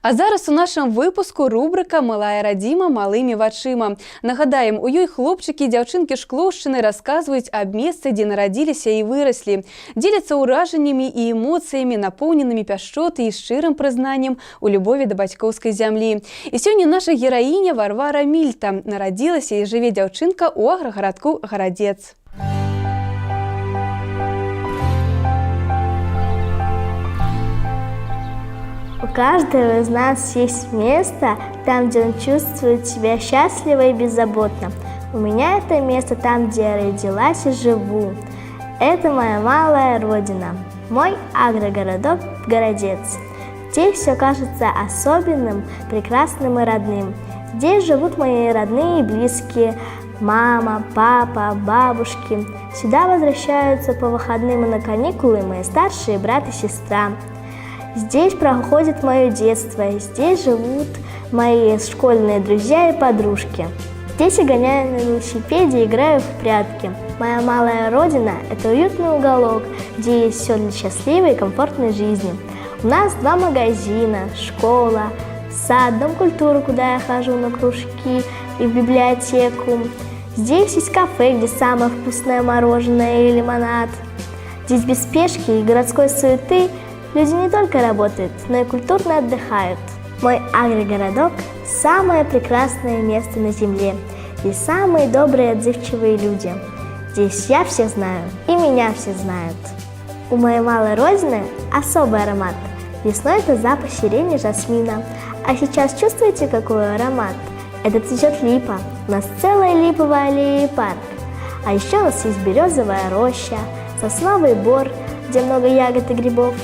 А зараз у нашому випуску рубрика «Малая радзіма малымі вачыма». Нагадаем, у ёй хлопчыкі і дзяўчынкі Шклоўшчыны расказваюць аб месцы, дзе нарадзіліся і выраслі. Дзеляцца ўражаннямі і эмоцыямі, напоўненымі пяшчоты і шчырым прызнаннем у любові да бацькоўскай зямлі. І сёння наша гераіня Варвара Мільта. Нарадзілася і жыве дзяўчынка ў аграгарадку Гарадзец. У каждого из нас есть место, там, где он чувствует себя счастливо и беззаботно. У меня это место там, где я родилась и живу. Это моя малая родина, мой агрогородок Городец. Здесь все кажется особенным, прекрасным и родным. Здесь живут мои родные и близкие, мама, папа, бабушки. Сюда возвращаются по выходным и на каникулы мои старшие брат и сестра. Здесь проходит мое детство, здесь живут мои школьные друзья и подружки. Здесь я гоняю на велосипеде и играю в прятки. Моя малая родина – это уютный уголок, где есть все для счастливой и комфортной жизни. У нас 2 магазина, школа, сад, дом культуры, куда я хожу на кружки, и в библиотеку. Здесь есть кафе, где самое вкусное мороженое и лимонад. Здесь без спешки и городской суеты люди не только работают, но и культурно отдыхают. Мой агрогородок – самое прекрасное место на земле. Здесь самые добрые и отзывчивые люди. Здесь я всех знаю, и меня все знают. У моей малой родины особый аромат. Весной это запах сирени, жасмина. А сейчас чувствуете, какой аромат? Это цветет липа. У нас целая липовая аллея и парк. А еще у нас есть березовая роща, сосновый бор, где много ягод и грибов.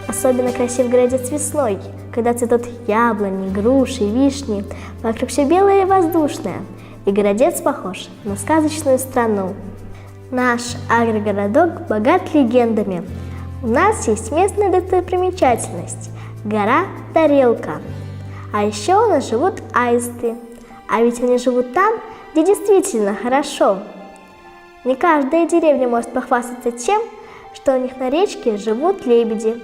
Особенно красив Городец весной, когда цветут яблони, груши, вишни. Вокруг все белое и воздушное. И Городец похож на сказочную страну. Наш агрогородок богат легендами. У нас есть местная достопримечательность – гора Тарелка. А еще у нас живут аисты. А ведь они живут там, где действительно хорошо. Не каждая деревня может похвастаться тем, что у них на речке живут лебеди,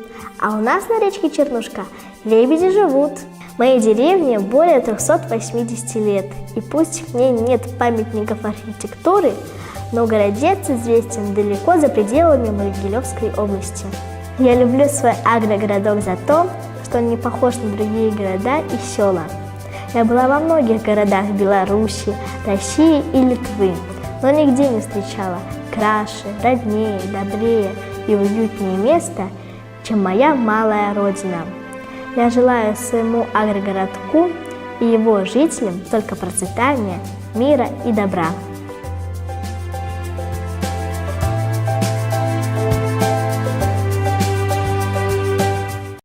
а у нас на речке Чернушка лебеди живут. Моей деревне более 380 лет, и пусть в ней нет памятников архитектуры, но Городец известен далеко за пределами Могилевской области. Я люблю свой агрогородок за то, что он не похож на другие города и села. Я была во многих городах Беларуси, России и Литвы, но нигде не встречала краше, роднее, добрее и уютнее место, чем моя малая родина. Я желаю своему агрогородку и его жителям только процветания, мира и добра.